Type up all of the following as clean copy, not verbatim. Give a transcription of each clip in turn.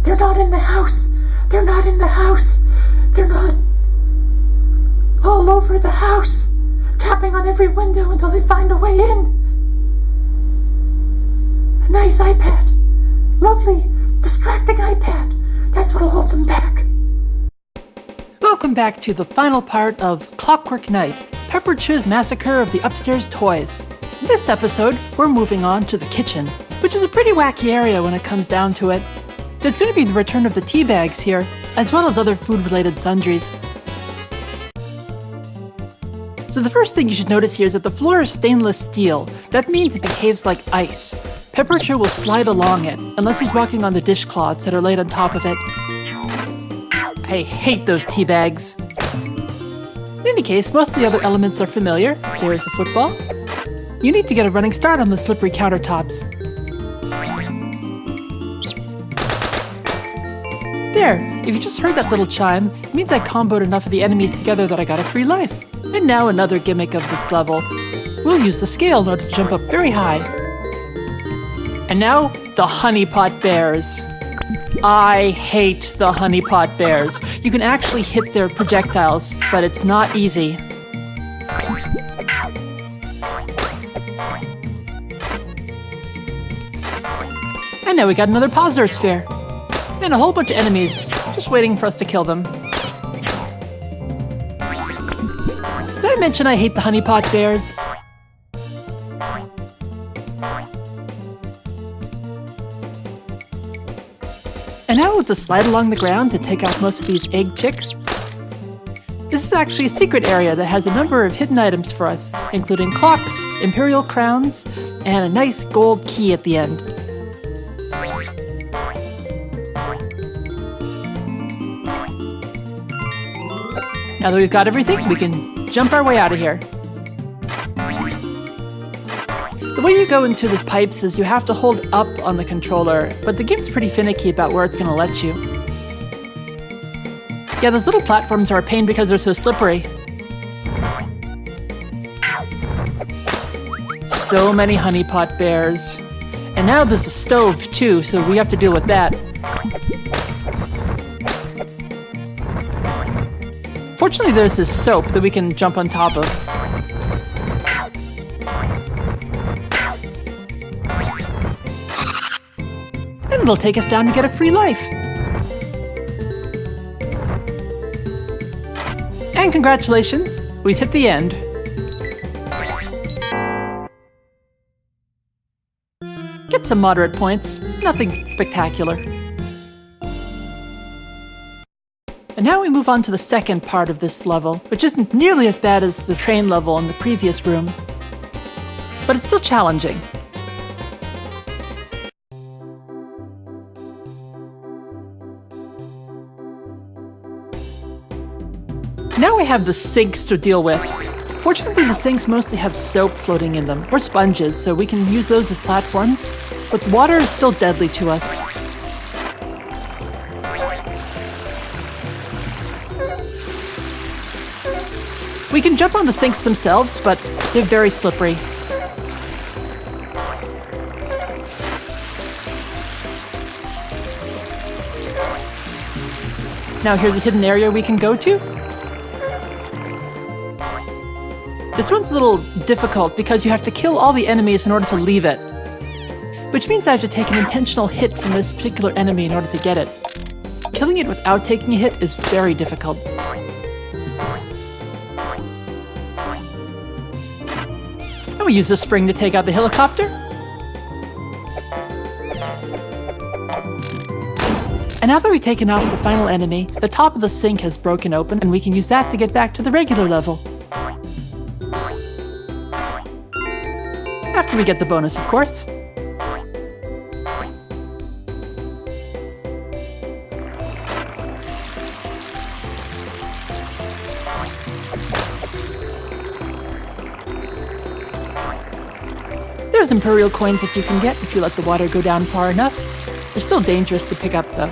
They're not in the house. They're not in the house. They're not all over the house, tapping on every window until they find a way in. A nice iPad. Lovely, distracting iPad. That's what'll hold them back. Welcome back to the final part of Clockwork Night, Pepperouchau's Massacre of the Upstairs Toys. In this episode, we're moving on to the kitchen, which is a pretty wacky area when it comes down to it. There's going to be the return of the tea bags here, as well as other food-related sundries. So the first thing you should notice here is that the floor is stainless steel. That means it behaves like ice. Pepperouchau will slide along it, unless he's walking on the dishcloths that are laid on top of it. I hate those tea bags. In any case, most of the other elements are familiar. There is a football. You need to get a running start on the slippery countertops. There, if you just heard that little chime, it means I comboed enough of the enemies together that I got a free life. And now another gimmick of this level. We'll use the scale in order to jump up very high. And now, the honeypot bears. I hate the honeypot bears. You can actually hit their projectiles, but it's not easy. And now we got another positor sphere. And a whole bunch of enemies, just waiting for us to kill them. Did I mention I hate the honeypot bears? And now with the slide along the ground to take out most of these egg chicks. This is actually a secret area that has a number of hidden items for us, including clocks, imperial crowns, and a nice gold key at the end. Now that we've got everything, we can jump our way out of here. The way you go into these pipes is you have to hold up on the controller, but the game's pretty finicky about where it's going to let you. Yeah, those little platforms are a pain because they're so slippery. So many honeypot bears. And now there's a stove too, so we have to deal with that. Fortunately, there's this soap that we can jump on top of. And it'll take us down to get a free life. And congratulations, we've hit the end. Get some moderate points, nothing spectacular. And now we move on to the second part of this level, which isn't nearly as bad as the train level in the previous room. But it's still challenging. Now we have the sinks to deal with. Fortunately, the sinks mostly have soap floating in them, or sponges, so we can use those as platforms, but the water is still deadly to us. We can jump on the sinks themselves, but they're very slippery. Now here's a hidden area we can go to. This one's a little difficult because you have to kill all the enemies in order to leave it. Which means I have to take an intentional hit from this particular enemy in order to get it. Killing it without taking a hit is very difficult. And we use the spring to take out the helicopter. And now that we've taken off the final enemy, the top of the sink has broken open and we can use that to get back to the regular level. After we get the bonus, of course. There's imperial coins that you can get if you let the water go down far enough. They're still dangerous to pick up, though.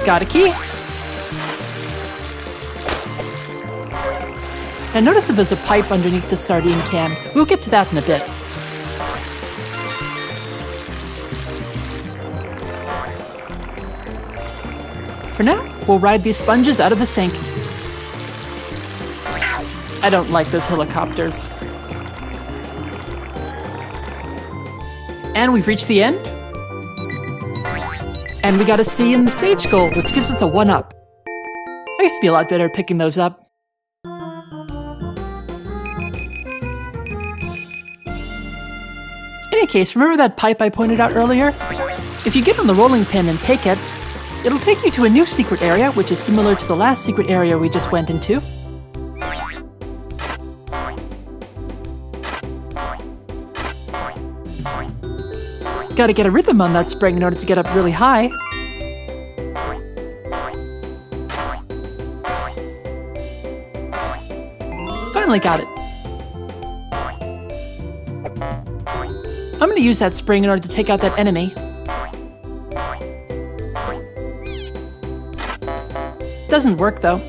Got a key. And notice that there's a pipe underneath the sardine can. We'll get to that in a bit. For now, we'll ride these sponges out of the sink. I don't like those helicopters. And we've reached the end. And we got a C in the stage goal, which gives us a 1-up. I used to be a lot better at picking those up. In any case, remember that pipe I pointed out earlier? If you get on the rolling pin and take it, it'll take you to a new secret area, which is similar to the last secret area we just went into. Gotta get a rhythm on that spring in order to get up really high. Finally got it. I'm gonna use that spring in order to take out that enemy. Doesn't work though.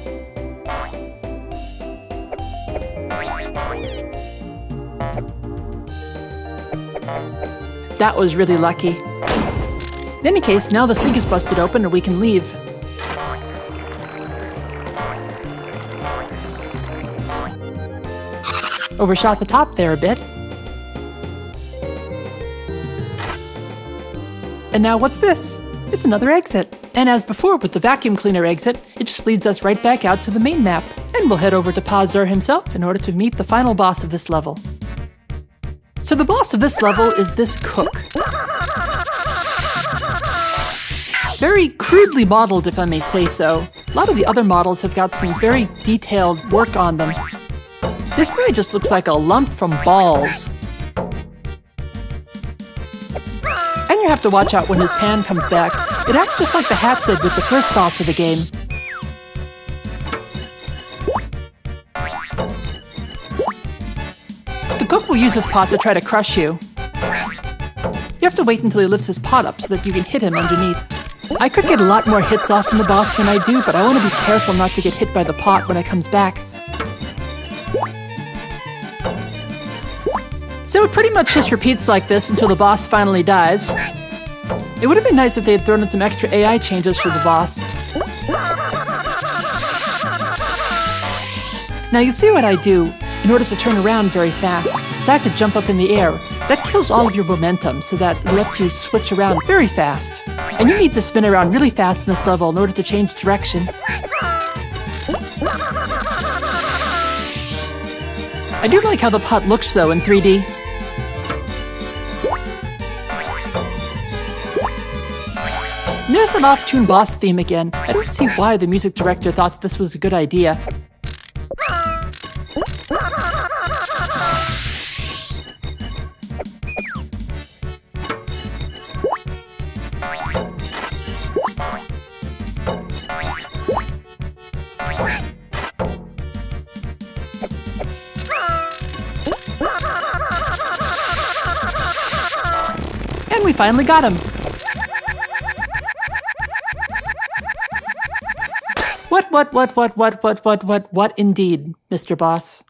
That was really lucky. In any case, now the sink is busted open and we can leave. Overshot the top there a bit. And now what's this? It's another exit. And as before with the vacuum cleaner exit, it just leads us right back out to the main map. And we'll head over to Pazur himself in order to meet the final boss of this level. So the boss of this level is this cook. Very crudely modeled, if I may say so. A lot of the other models have got some very detailed work on them. This guy just looks like a lump from balls. And you have to watch out when his pan comes back. It acts just like the hat did with the first boss of the game. The cook will use his pot to try to crush you. You have to wait until he lifts his pot up so that you can hit him underneath. I could get a lot more hits off from the boss than I do, but I want to be careful not to get hit by the pot when it comes back. So it pretty much just repeats like this until the boss finally dies. It would have been nice if they had thrown in some extra AI changes for the boss. Now you see what I do in order to turn around very fast. So I have to jump up in the air. That kills all of your momentum so that it lets you switch around very fast. And you need to spin around really fast in this level in order to change direction. I do like how the pot looks though in 3D. And there's that off-tune boss theme again. I don't see why the music director thought that this was a good idea. And we finally got him! What indeed, Mr. Boss?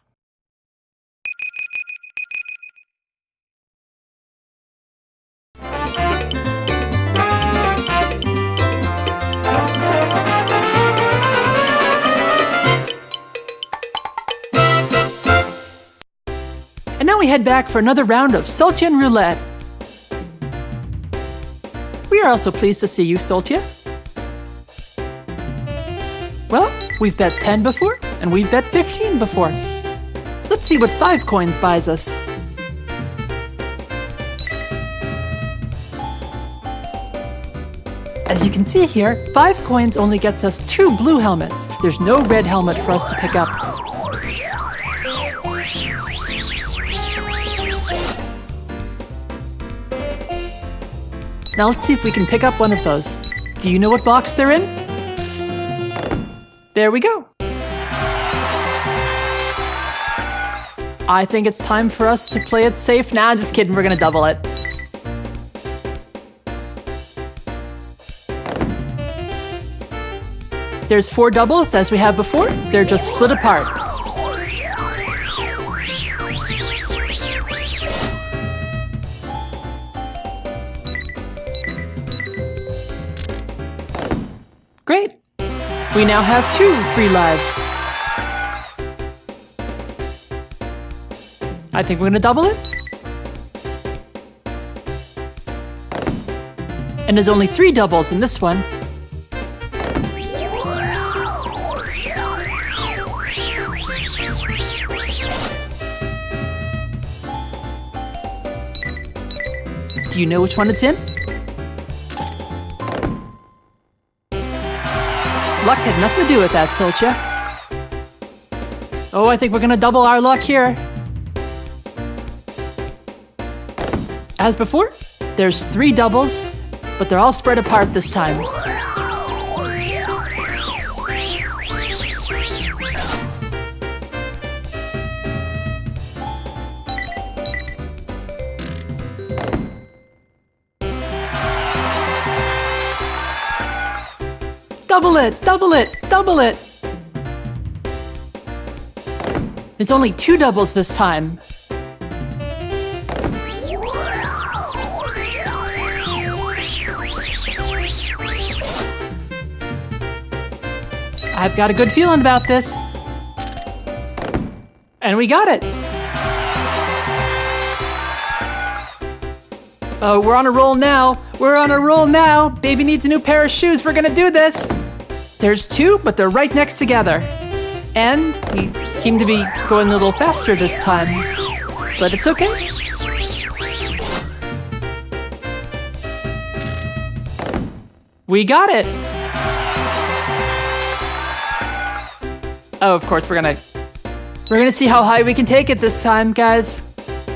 And now we head back for another round of Sultan Roulette. We are also pleased to see you, Sultia. Well, we've bet 10 before, and we've bet 15 before. Let's see what 5 coins buys us. As you can see here, 5 coins only gets us 2 blue helmets. There's no red helmet for us to pick up. Now let's see if we can pick up one of those. Do you know what box they're in? There we go. I think it's time for us to play it safe. Nah, just kidding, we're gonna double it. There's 4 doubles, as we have before. They're just split apart. Great. We now have 2 free lives. I think we're gonna double it. And there's only 3 doubles in this one. Do you know which one it's in? Luck had nothing to do with that, Solcha. Oh, I think we're gonna double our luck here. As before, there's 3 doubles, but they're all spread apart this time. Double it! Double it! Double it! There's only 2 doubles this time. I've got a good feeling about this. And we got it! Oh, we're on a roll now! We're on a roll now! Baby needs a new pair of shoes, we're gonna do this! There's 2, but they're right next together. And we seem to be going a little faster this time. But it's okay. We got it! Oh, of course, we're gonna see how high we can take it this time, guys.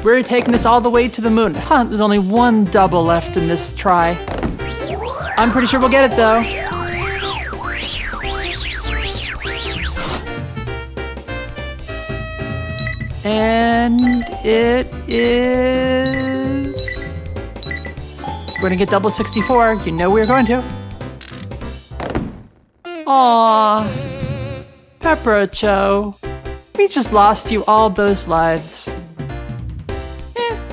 We're taking this all the way to the moon. Huh, there's only 1 double left in this try. I'm pretty sure we'll get it, though. And it is... We're gonna get double 64. You know we're going to. Aww. Pepperouchau. We just lost you all those lives.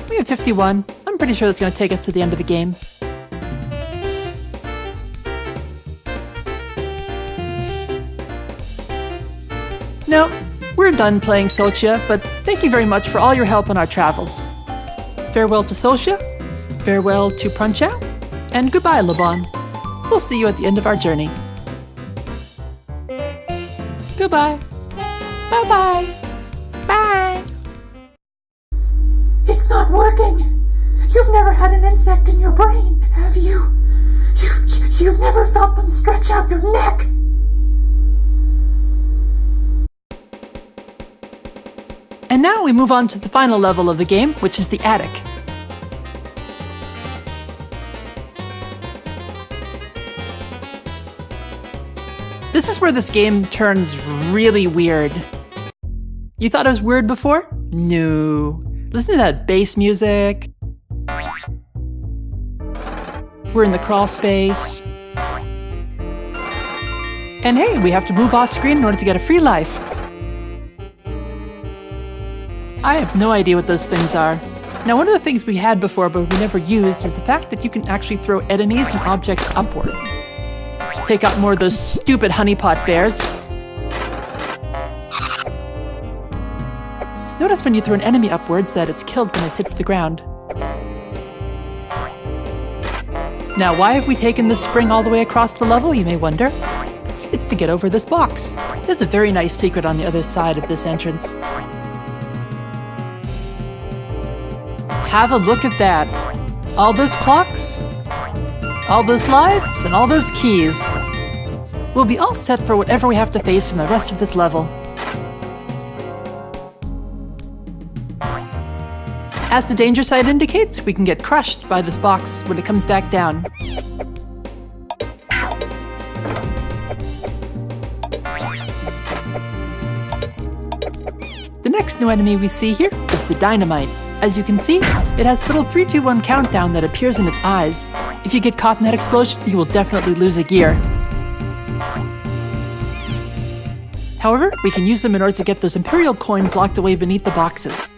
We have 51. I'm pretty sure that's gonna take us to the end of the game. No, we're done playing Solcha, but thank you very much for all your help on our travels. Farewell to Solcha, farewell to Pepperouchau, and goodbye, Lobon. We'll see you at the end of our journey. Goodbye. Bye-bye. Bye. It's not working. You've never had an insect in your brain, have you? You've never felt them stretch out your neck. And now we move on to the final level of the game, which is the attic. This is where this game turns really weird. You thought it was weird before? No. Listen to that bass music. We're in the crawl space. And hey, we have to move off screen in order to get a free life. I have no idea what those things are. Now, one of the things we had before but we never used is the fact that you can actually throw enemies and objects upward. Take out more of those stupid honeypot bears. Notice when you throw an enemy upwards that it's killed when it hits the ground. Now, why have we taken this spring all the way across the level, you may wonder? It's to get over this box. There's a very nice secret on the other side of this entrance. Have a look at that. All those clocks, all those lives, and all those keys. We'll be all set for whatever we have to face in the rest of this level. As the danger sign indicates, we can get crushed by this box when it comes back down. The next new enemy we see here is the dynamite. As you can see, it has a little 3, 2, 1 countdown that appears in its eyes. If you get caught in that explosion, you will definitely lose a gear. However, we can use them in order to get those Imperial coins locked away beneath the boxes.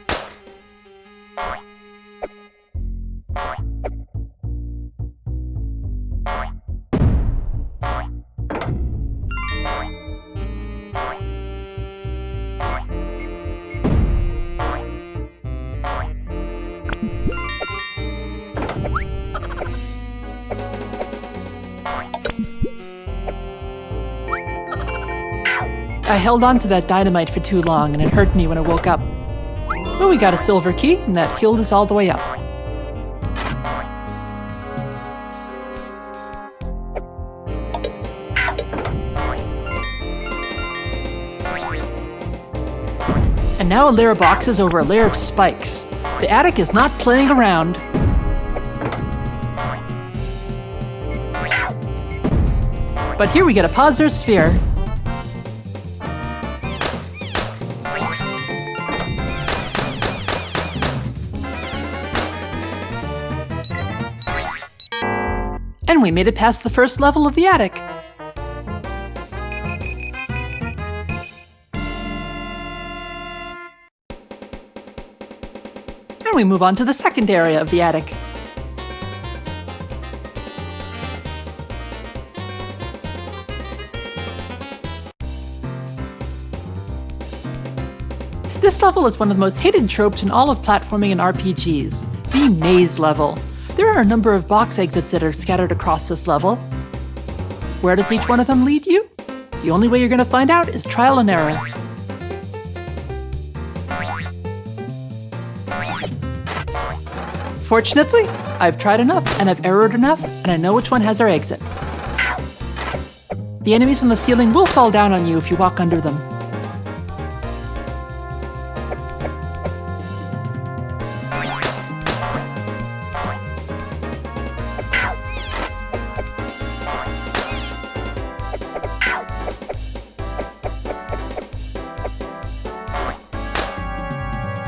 I held on to that dynamite for too long and it hurt me when I woke up. But we got a silver key and that healed us all the way up. And now a layer of boxes over a layer of spikes. The attic is not playing around. But here we get a positive sphere. And we made it past the first level of the attic. And we move on to the second area of the attic. This level is one of the most hated tropes in all of platforming and RPGs, the maze level. There are a number of box exits that are scattered across this level. Where does each one of them lead you? The only way you're going to find out is trial and error. Fortunately, I've tried enough and I've errored enough and I know which one has our exit. The enemies on the ceiling will fall down on you if you walk under them.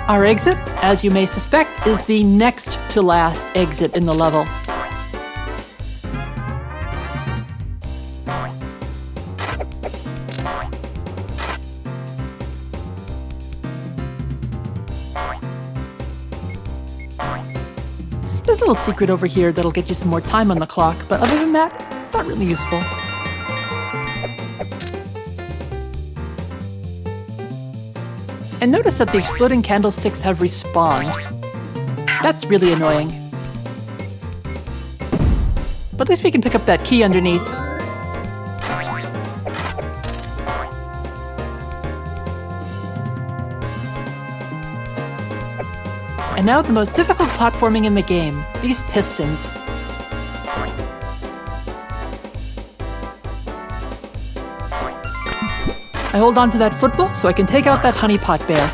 Our exit, as you may suspect, is the next to last exit in the level. There's a little secret over here that'll get you some more time on the clock, but other than that, it's not really useful. And notice that the exploding candlesticks have respawned. That's really annoying. But at least we can pick up that key underneath. And now the most difficult platforming in the game, these pistons. I hold on to that football so I can take out that honeypot bear.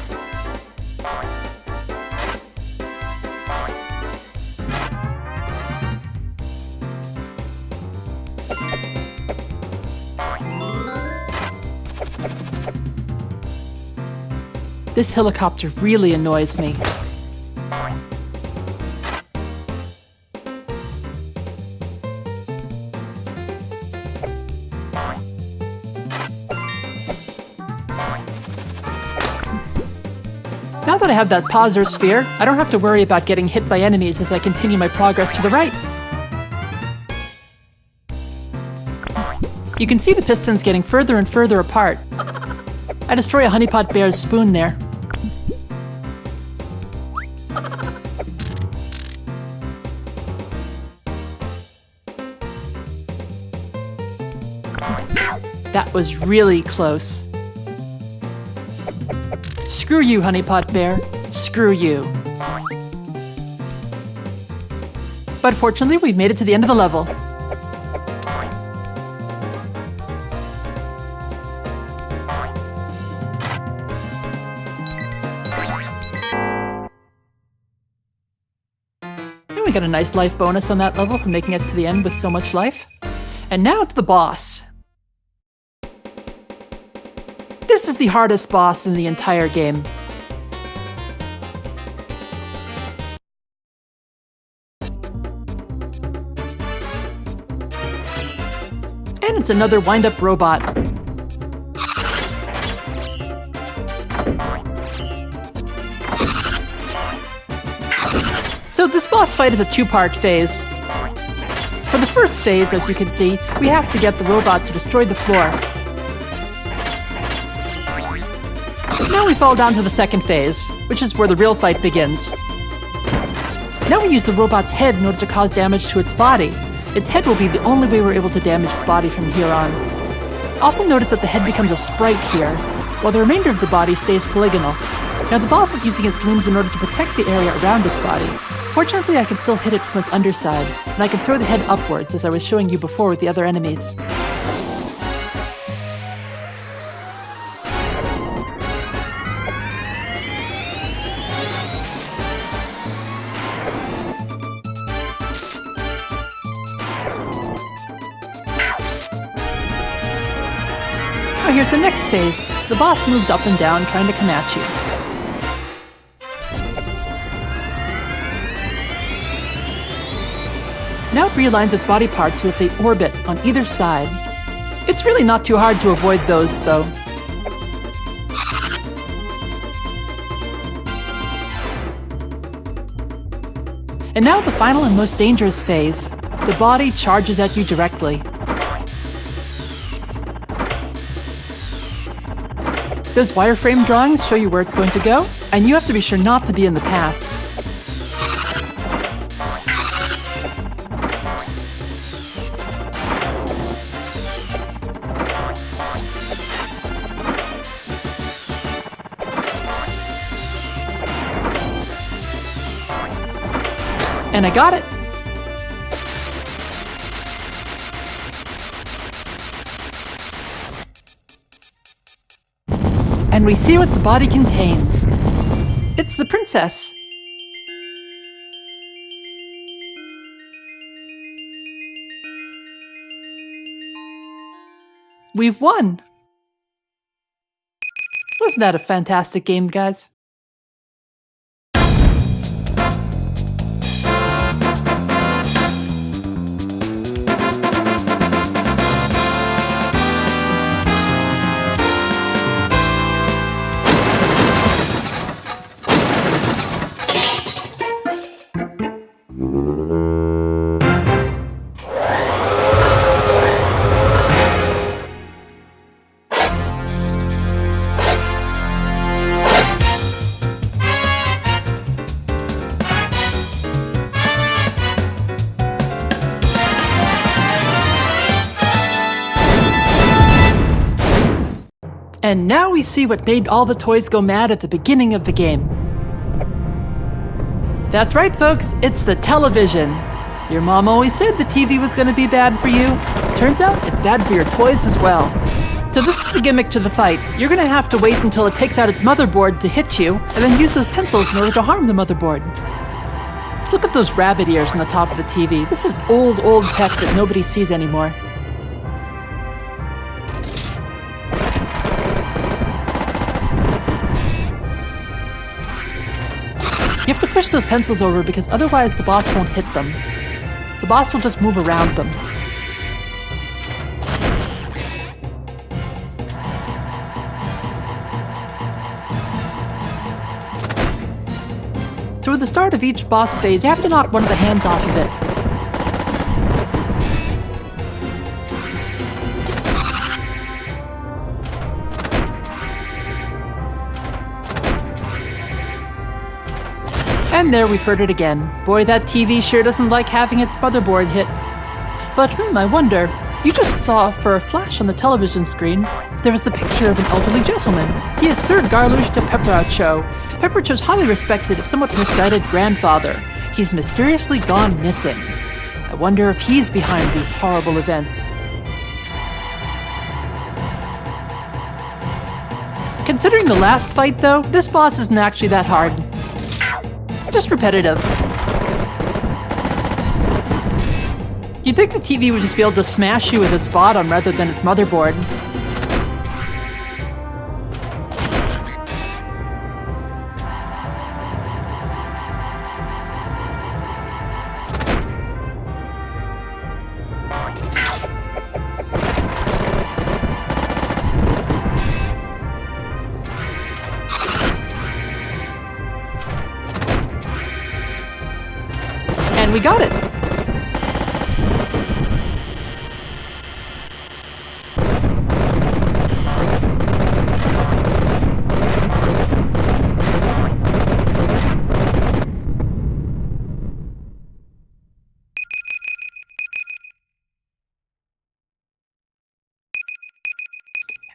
This helicopter really annoys me. Now that I have that pauser sphere, I don't have to worry about getting hit by enemies as I continue my progress to the right. You can see the pistons getting further and further apart. I destroy a honeypot bear's spoon there. That was really close. Screw you, honeypot bear. Screw you. But fortunately, we've made it to the end of the level. And we got a nice life bonus on that level for making it to the end with so much life. And now to the boss. This is the hardest boss in the entire game. And it's another wind-up robot. So this boss fight is a two-part phase. For the first phase, as you can see, we have to get the robot to destroy the floor. Now we fall down to the second phase, which is where the real fight begins. Now we use the robot's head in order to cause damage to its body. Its head will be the only way we're able to damage its body from here on. Also notice that the head becomes a sprite here, while the remainder of the body stays polygonal. Now the boss is using its limbs in order to protect the area around its body. Fortunately, I can still hit it from its underside, and I can throw the head upwards as I was showing you before with the other enemies. Now here's the next phase. The boss moves up and down trying to come at you. Now it realigns its body parts so that they orbit on either side. It's really not too hard to avoid those, though. And now the final and most dangerous phase. The body charges at you directly. Those wireframe drawings show you where it's going to go, and you have to be sure not to be in the path. And I got it! And we see what the body contains. It's the princess. We've won! Wasn't that a fantastic game, guys? And now we see what made all the toys go mad at the beginning of the game. That's right, folks, it's the television. Your mom always said the TV was going to be bad for you. Turns out it's bad for your toys as well. So this is the gimmick to the fight. You're going to have to wait until it takes out its motherboard to hit you, and then use those pencils in order to harm the motherboard. Look at those rabbit ears on the top of the TV. This is old tech that nobody sees anymore. You have to push those pencils over because otherwise the boss won't hit them. The boss will just move around them. So at the start of each boss phase, you have to knock one of the hands off of it. And there we've heard it again. Boy, that TV sure doesn't like having its motherboard hit. But I wonder, you just saw, for a flash on the television screen, there was the picture of an elderly gentleman. He is Sir Garlush de Pepperouchau. Pepperouchau's highly respected, if somewhat misguided grandfather. He's mysteriously gone missing. I wonder if he's behind these horrible events. Considering the last fight, though, this boss isn't actually that hard. Just repetitive. You'd think the TV would just be able to smash you with its bottom rather than its motherboard. And we got it!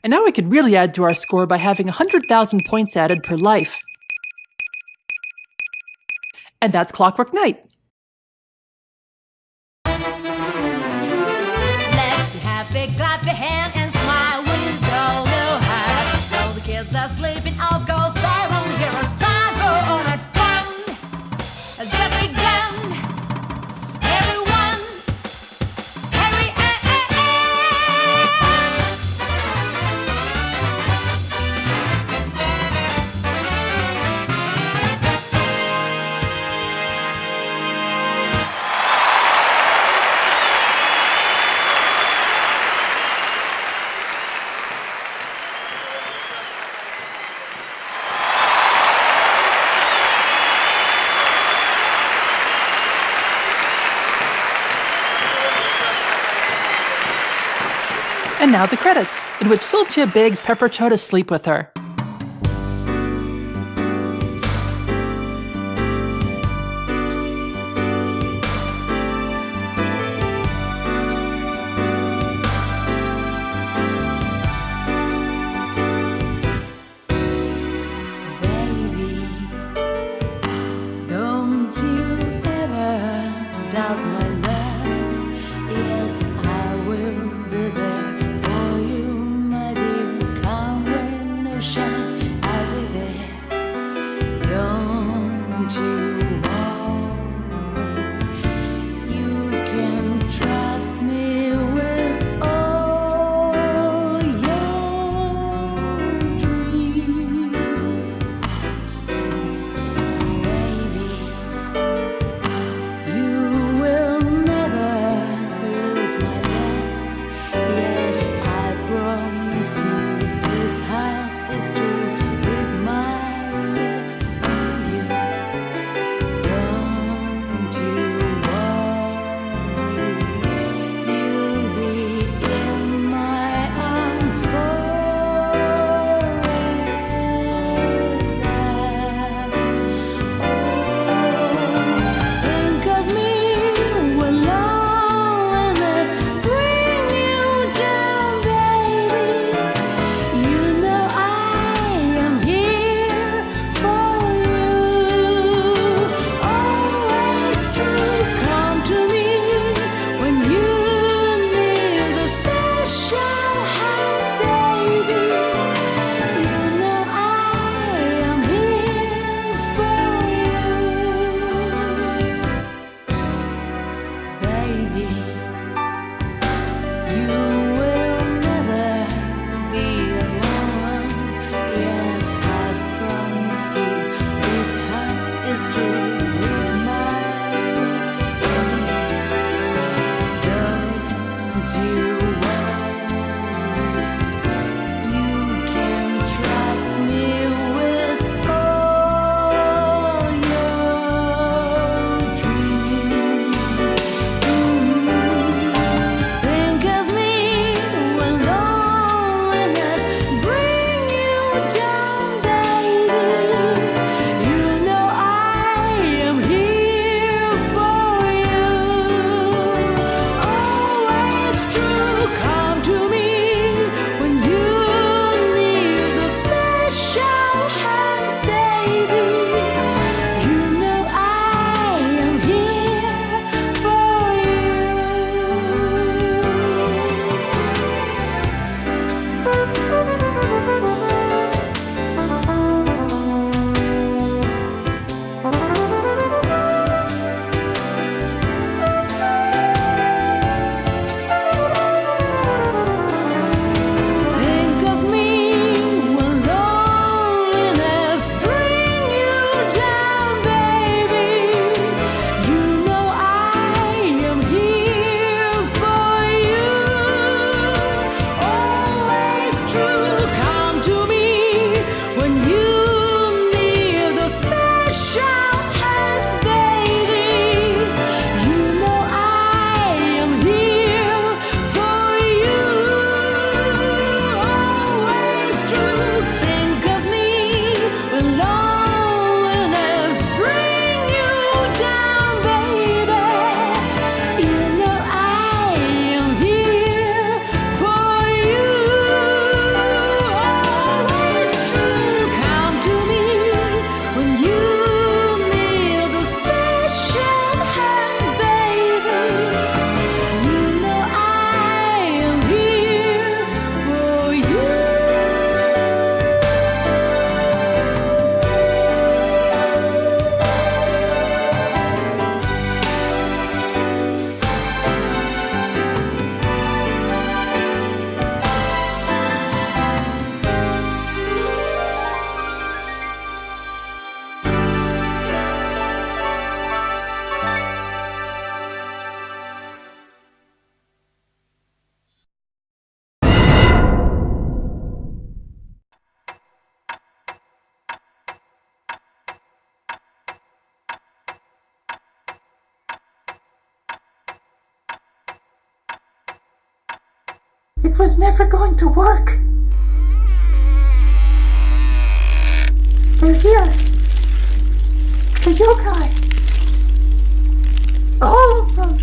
And now we could really add to our score by having 100,000 points added per life. And that's Clockwork Night. Let's be happy, clap your hand and smile. We don't know how. All the kids are sleeping off, go they won't hear us time go on a gun. Just begun. Everyone, hurry, And now the credits, in which Sulcia begs Pepperouchau to sleep with her. baby, don't you ever doubt my love. Yes, I will be there for you, my dear. Come rain or shine, I'll be there. Don't you worry, you can trust me with all your dreams. Baby, you will never lose my love. Yes, I promise you this heart is true. With my lips on you. Don't you worry, you'll be in my arms forever. Think of me when loneliness bring you down, baby. You know I am here for you. Always true, come to me when you need a special hand, baby. You know I am here for you, baby. You will never be alone. Yes, I promise you this heart is true. With my lips on you. Don't you worry, you can trust me with all your dreams. It was never going to work. They're here. The yokai. All of them.